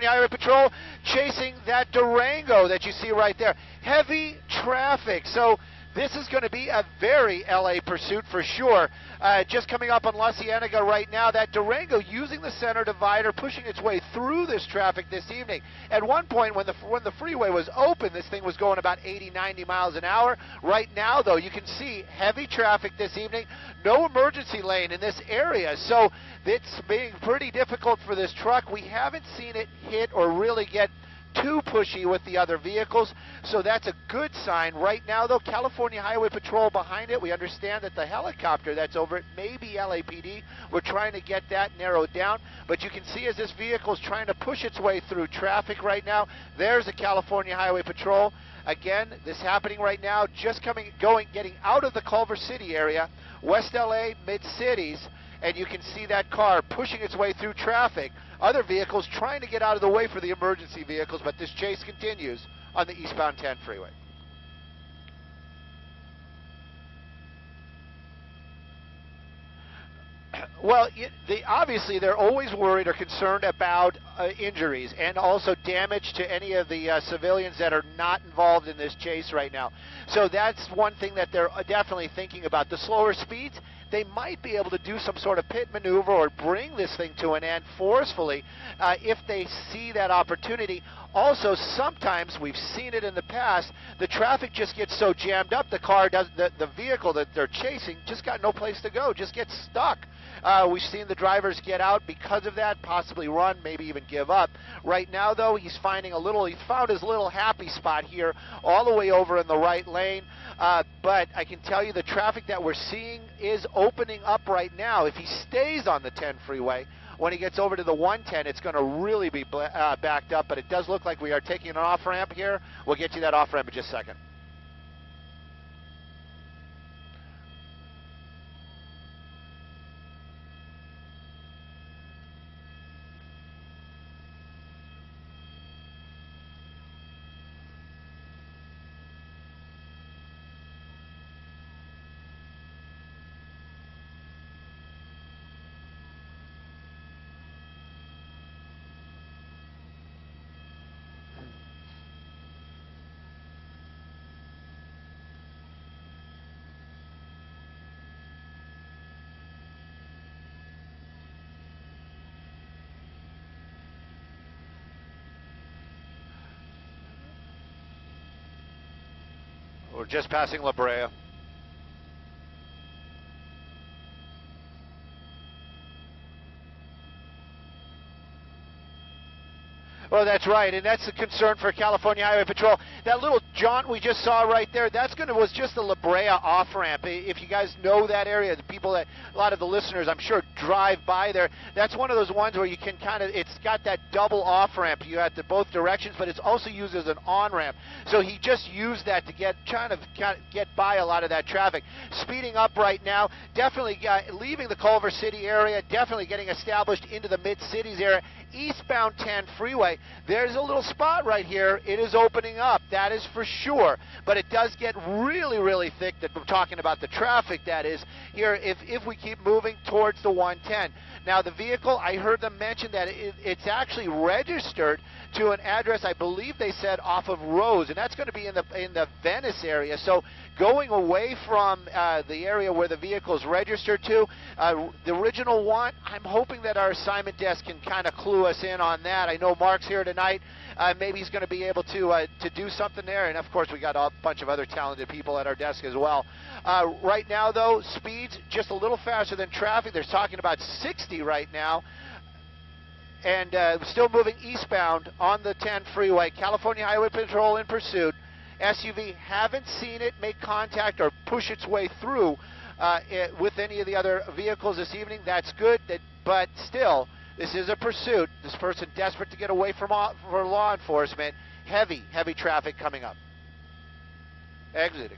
Highway Patrol chasing that Durango that you see right there. Heavy traffic. So this is going to be a very LA pursuit for sure. Just coming up on La Cienega right now, that Durango using the center divider, pushing its way through this traffic this evening. At one point when the freeway was open, this thing was going about 80, 90 miles an hour. Right now, though, you can see heavy traffic this evening. No emergency lane in this area, so it's being pretty difficult for this truck. We haven't seen it hit or really get too pushy with the other vehicles, so that's a good sign. Right now, though, California Highway Patrol behind it. We understand that the helicopter that's over it may be LAPD. We're trying to get that narrowed down, but you can see as this vehicle is trying to push its way through traffic right now, there's the California Highway Patrol. Again, this happening right now, just getting out of the Culver City area, West LA, mid-cities, and you can see that car pushing its way through traffic. Other vehicles trying to get out of the way for the emergency vehicles, but this chase continues on the eastbound 10 freeway. Well, obviously they're always worried or concerned about injuries and also damage to any of the civilians that are not involved in this chase right now. So that's one thing that they're definitely thinking about. The slower speeds, they might be able to do some sort of pit maneuver or bring this thing to an end forcefully if they see that opportunity. Also, sometimes we've seen it in the past, the traffic just gets so jammed up, the vehicle that they're chasing just got no place to go, just gets stuck. We've seen the drivers get out because of that, possibly run, maybe even give up. Right now, though, he found his little happy spot here all the way over in the right lane. But I can tell you the traffic that we're seeing is opening up right now. If he stays on the 10 freeway, when he gets over to the 110, it's going to really be backed up, but it does look like we are taking an off-ramp here. We'll get you that off-ramp in just a second. We're just passing La Brea. Well, that's right, and that's the concern for California Highway Patrol. That little jaunt we just saw right there, was just the La Brea off-ramp. If you guys know that area, the people that, a lot of the listeners, I'm sure, drive by there, that's one of those ones where you can it's got that double off-ramp. You have to both directions, but it's also used as an on-ramp. So he just used that to trying to get by a lot of that traffic. Speeding up right now, definitely leaving the Culver City area, definitely getting established into the mid-cities area. Eastbound 10 freeway, there's a little spot right here. It is opening up, that is for sure, but it does get really, really thick. That we're talking about the traffic that is here if we keep moving towards the 110. Now the vehicle, I heard them mention that it's actually registered to an address, I believe they said off of Rose, and that's going to be in the Venice area. So going away from the area where the vehicle is registered to, the original one, I'm hoping that our assignment desk can kind of clue us in on that. I know Mark's here tonight. Maybe he's going to be able to do something there, and of course we got a bunch of other talented people at our desk as well. Right now, though, speeds just a little faster than traffic. They're talking about 60 right now. And still moving eastbound on the 10 freeway. California Highway Patrol in pursuit. SUV, haven't seen it make contact or push its way through with any of the other vehicles this evening. That's good, but still, this is a pursuit. This person desperate to get away for law enforcement. Heavy traffic coming up. Exiting.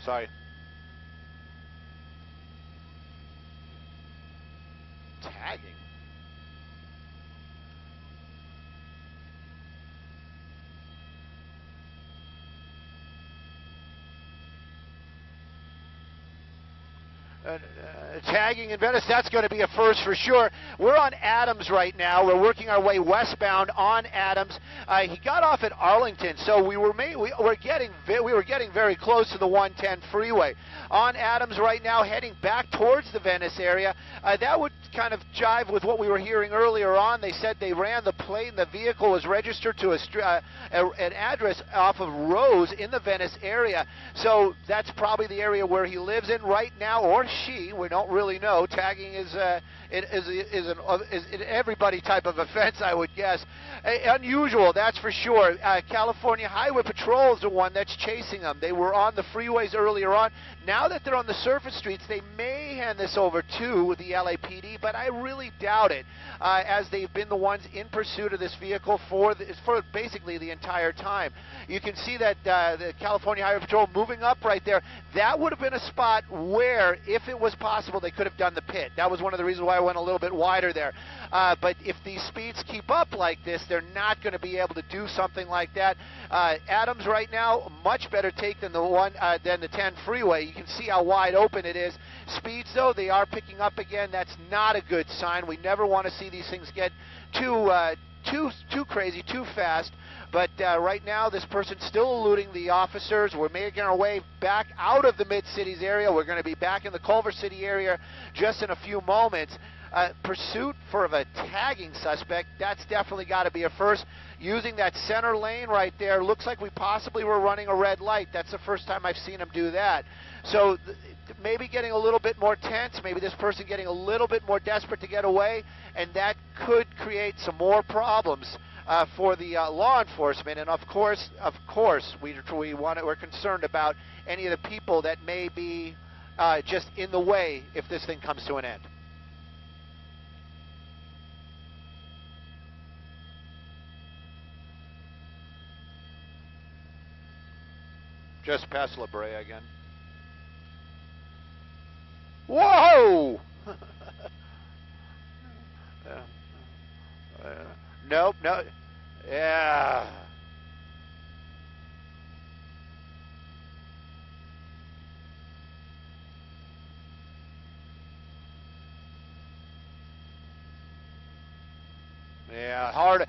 Sorry. Tagging. Tagging in Venice, that's going to be a first for sure. We're on Adams right now. We're working our way westbound on Adams. He got off at Arlington, so we were getting very close to the 110 freeway. On Adams right now, heading back towards the Venice area. That would kind of jive with what we were hearing earlier on. They said they ran the plate and the vehicle was registered to an address off of Rose in the Venice area. So that's probably the area where he lives in right now, or she. We don't really know. Tagging is an everybody type of offense, I would guess. Unusual, that's for sure. California Highway Patrol is the one that's chasing them. They were on the freeways earlier on. Now that they're on the surface streets, they may hand this over to the LAPD, but I really doubt it, as they've been the ones in pursuit of this vehicle for basically the entire time. You can see that the California Highway Patrol moving up right there. That would have been a spot where, if it was possible, they could have done the pit. That was one of the reasons why I went a little bit wider there. But if these speeds keep up like this, they're not going to be able to do something like that. Adams right now, much better take than the 10 freeway. You can see how wide open it is. Speeds, though, they are picking up again. That's not a good sign. We never want to see these things get too crazy, too fast. But right now, this person's still eluding the officers. We're making our way back out of the Mid-Cities area. We're going to be back in the Culver City area just in a few moments. Pursuit for a tagging suspect, that's definitely got to be a first. Using that center lane right there, looks like we possibly were running a red light. That's the first time I've seen him do that. So maybe getting a little bit more tense, maybe this person getting a little bit more desperate to get away, and that could create some more problems for the law enforcement. And of course, we're concerned about any of the people that may be just in the way if this thing comes to an end. Just past La Brea again. Whoa! Nope, no. Yeah. Yeah, hard.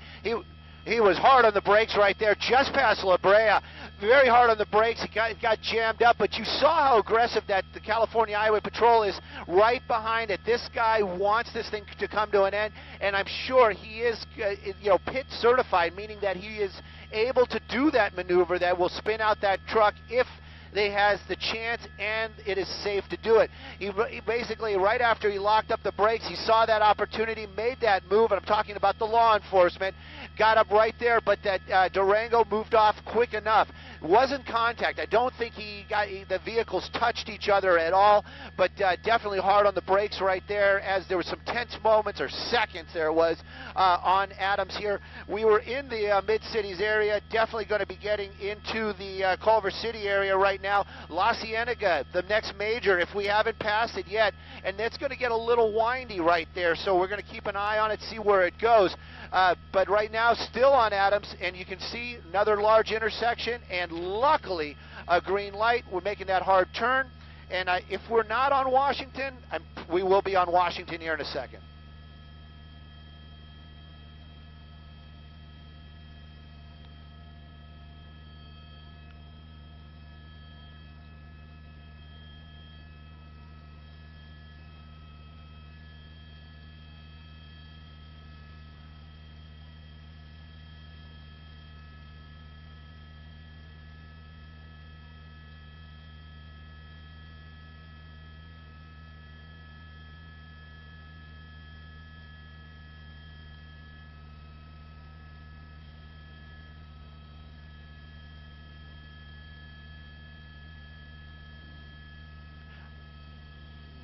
He was hard on the brakes right there, just past La Brea. Very hard on the brakes. He got jammed up, but you saw how aggressive that the California Highway Patrol is right behind it. This guy wants this thing to come to an end, and I'm sure he is, pit certified, meaning that he is able to do that maneuver that will spin out that truck if they has the chance and it is safe to do it. He basically, right after he locked up the brakes, he saw that opportunity, made that move, and I'm talking about the law enforcement, got up right there, but that Durango moved off quick enough. Wasn't contact. I don't think the vehicles touched each other at all, but definitely hard on the brakes right there, as there were some tense moments, or seconds there was, on Adams here. We were in the Mid-Cities area, definitely going to be getting into the Culver City area right now. La Cienega, the next major, if we haven't passed it yet, and it's going to get a little windy right there, so we're going to keep an eye on it, see where it goes. But right now, still on Adams, and you can see another large intersection, and luckily a green light. We're making that hard turn, and if we're not on Washington, we will be on Washington here in a second.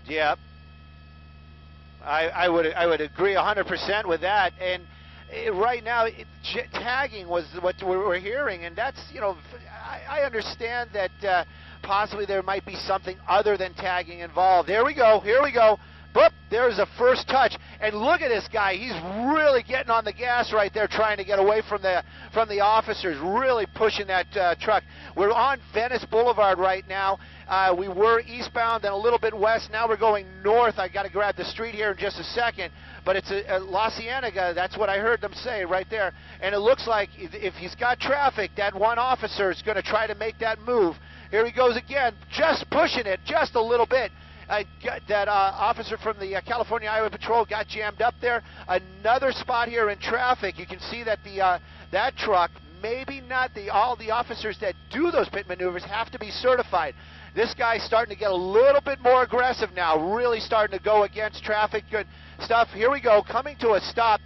Yep. I would agree 100% with that. And right now, tagging was what we're hearing, and that's, I understand that possibly there might be something other than tagging involved. Here we go. Boop, there's a first touch, and look at this guy. He's really getting on the gas right there, trying to get away from the officers, really pushing that truck. We're on Venice Boulevard right now. We were eastbound, then a little bit west. Now we're going north. I got to grab the street here in just a second, but it's a La Cienega. That's what I heard them say right there. And it looks like if he's got traffic, that one officer is going to try to make that move. Here he goes again, just pushing it just a little bit. That officer from the California Highway Patrol got jammed up there. Another spot here in traffic. You can see that that truck, maybe not all the officers that do those pit maneuvers have to be certified. This guy's starting to get a little bit more aggressive now, really starting to go against traffic. Good stuff. Here we go, coming to a stop.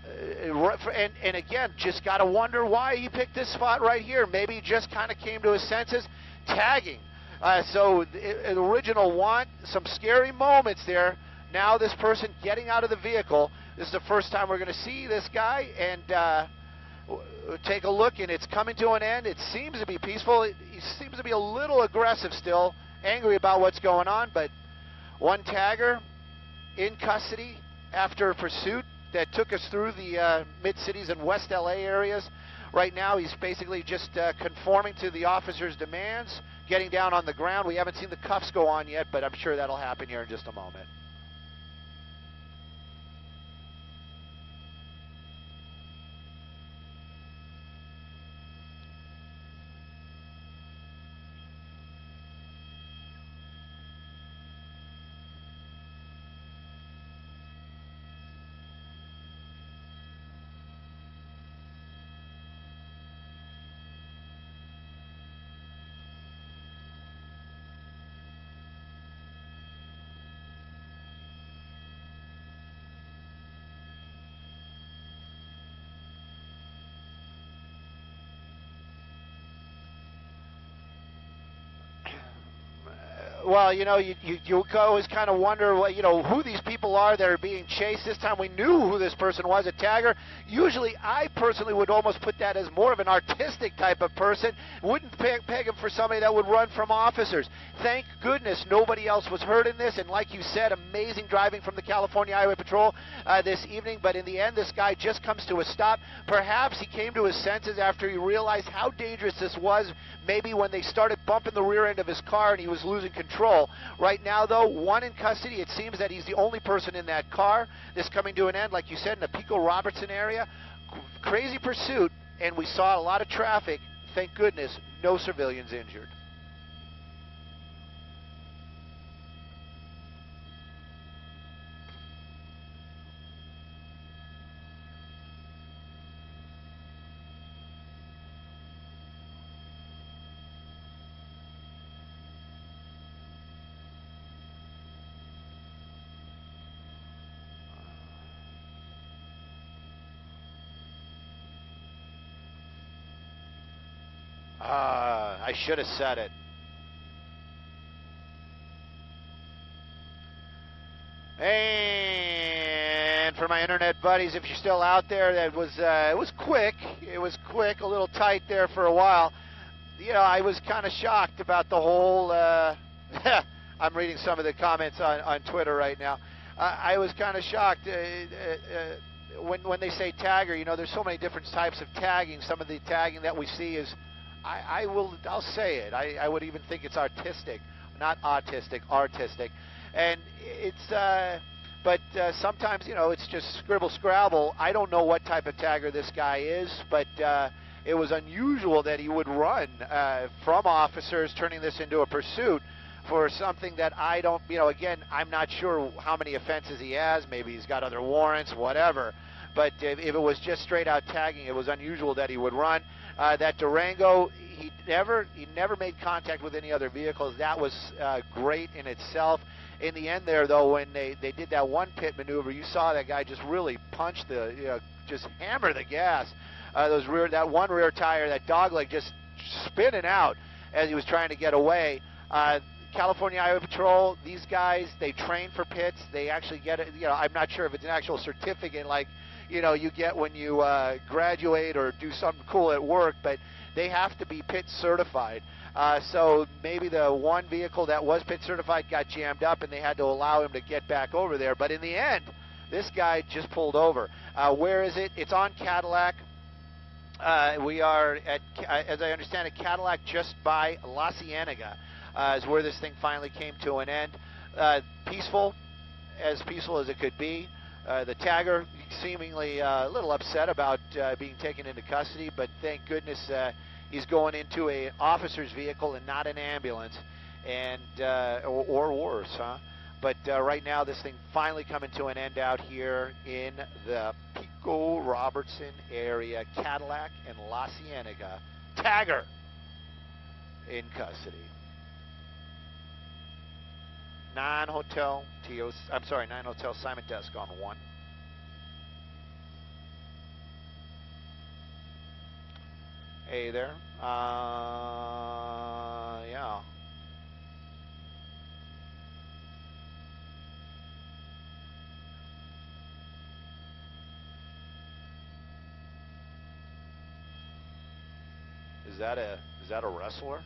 And again, just got to wonder why he picked this spot right here. Maybe he just kind of came to his senses. Tagging. So the original want some scary moments there. Now this person getting out of the vehicle. This is the first time we're going to see this guy, and take a look, and it's coming to an end. It seems to be peaceful. He seems to be a little aggressive still, angry about what's going on, but one tagger in custody after a pursuit that took us through the mid-cities and West LA areas. Right now, he's basically just conforming to the officer's demands, getting down on the ground. We haven't seen the cuffs go on yet, but I'm sure that'll happen here in just a moment. Well, you always kind of wonder, who these people are that are being chased. This time we knew who this person was, a tagger. Usually, I personally would almost put that as more of an artistic type of person. Wouldn't peg him for somebody that would run from officers. Thank goodness nobody else was hurt in this, and like you said, amazing driving from the California Highway Patrol this evening. But in the end, this guy just comes to a stop. Perhaps he came to his senses after he realized how dangerous this was, maybe when they started bumping the rear end of his car and he was losing control. Right now, though, one in custody. It seems that he's the only person in that car. This coming to an end, like you said, in the Pico-Robertson area. Crazy pursuit, and we saw a lot of traffic. Thank goodness, no civilians injured. I should have said it. And for my internet buddies, if you're still out there, it was quick. It was quick, a little tight there for a while. I was kind of shocked about the whole. I'm reading some of the comments on Twitter right now. I was kind of shocked when they say tagger. There's so many different types of tagging. Some of the tagging that we see is. I'll say it. I would even think it's artistic, not autistic, artistic, and it's. But sometimes it's just scribble scrabble. I don't know what type of tagger this guy is, but it was unusual that he would run from officers, turning this into a pursuit for something that I don't. Again, I'm not sure how many offenses he has. Maybe he's got other warrants, whatever. But if it was just straight out tagging, it was unusual that he would run. That Durango, he never made contact with any other vehicles. That was great in itself. In the end there, though, when they did that one pit maneuver, you saw that guy just really punch just hammer the gas. That one rear tire, that dogleg just spinning out as he was trying to get away. California Highway Patrol, these guys, they train for pits. They actually get it. I'm not sure if it's an actual certificate like you get when you graduate or do something cool at work, but they have to be pit certified. So maybe the one vehicle that was pit certified got jammed up and they had to allow him to get back over there. But in the end, this guy just pulled over. Where is it? It's on Cadillac. We are at, as I understand it, Cadillac just by La Cienega is where this thing finally came to an end. Peaceful as it could be. The tagger seemingly a little upset about being taken into custody, but thank goodness he's going into an officer's vehicle and not an ambulance, and or worse, huh? But right now, this thing finally coming to an end out here in the Pico Robertson area, Cadillac and La Cienega. Tagger in custody. 9 Hotel Simon Desk on 1. Hey there. Yeah. Is that a wrestler?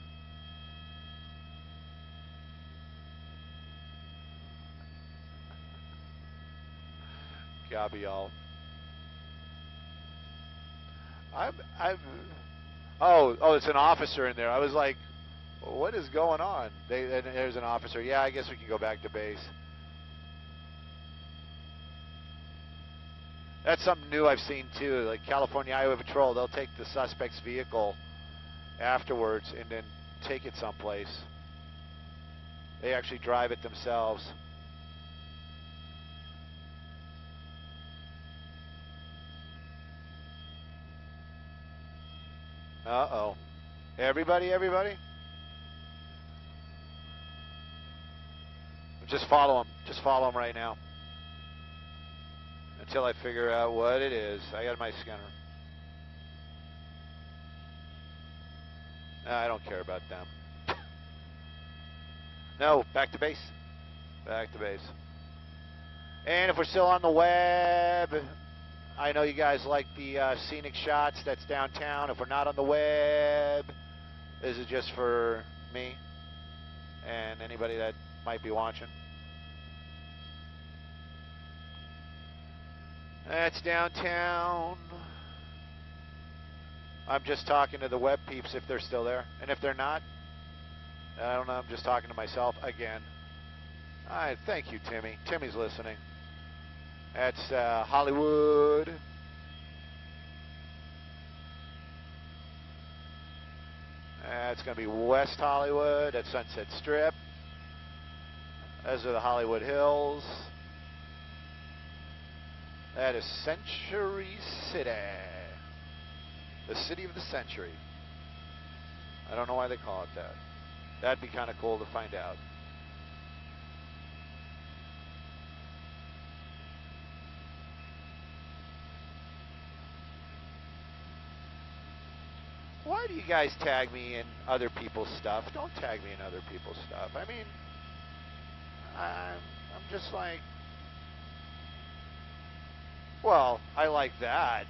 Gabriel. Oh, it's an officer in there. I was like, what is going on? There's an officer. Yeah, I guess we can go back to base. That's something new I've seen too. Like California Highway Patrol, they'll take the suspect's vehicle afterwards and then take it someplace. They actually drive it themselves. Uh-oh. Everybody? Just follow him. Just follow him right now. Until I figure out what it is. I got my scanner. I don't care about them. No, back to base. Back to base. And if we're still on the web, I know you guys like the scenic shots that's downtown. If we're not on the web, this is just for me and anybody that might be watching. That's downtown. I'm just talking to the web peeps if they're still there. And if they're not, I don't know, I'm just talking to myself again. All right, thank you, Timmy. Timmy's listening. That's Hollywood. That's going to be West Hollywood. That's Sunset Strip. Those are the Hollywood Hills. That is Century City. The city of the century. I don't know why they call it that. That'd be kind of cool to find out. Why do you guys tag me in other people's stuff? Don't tag me in other people's stuff. I mean, I'm just like, well, I like that.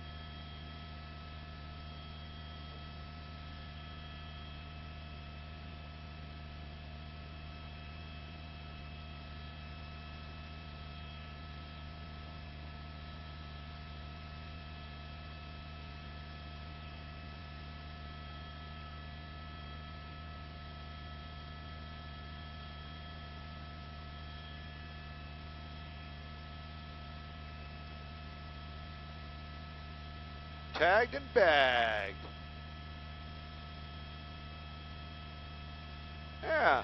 Tagged and bagged. Yeah.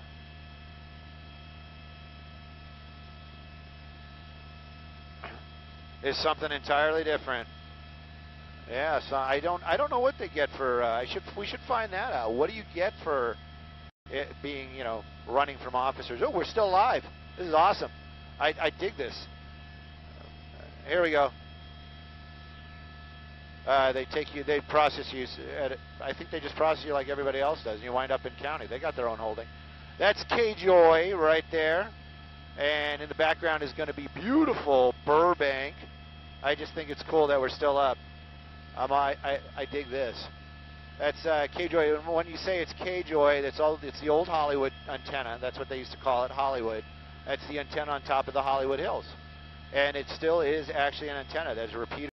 Is something entirely different. Yeah, so I don't know what they get for we should find that out. What do you get for it being, running from officers? Oh, we're still alive. This is awesome. I dig this. Here we go. They process you. I think they just process you like everybody else does, and you wind up in county. They got their own holding. That's K-Joy right there. And in the background is going to be beautiful Burbank. I just think it's cool that we're still up. I dig this. That's K-Joy. When you say it's K-Joy, it's the old Hollywood antenna. That's what they used to call it, Hollywood. That's the antenna on top of the Hollywood Hills. And it still is actually an antenna that's a repeater.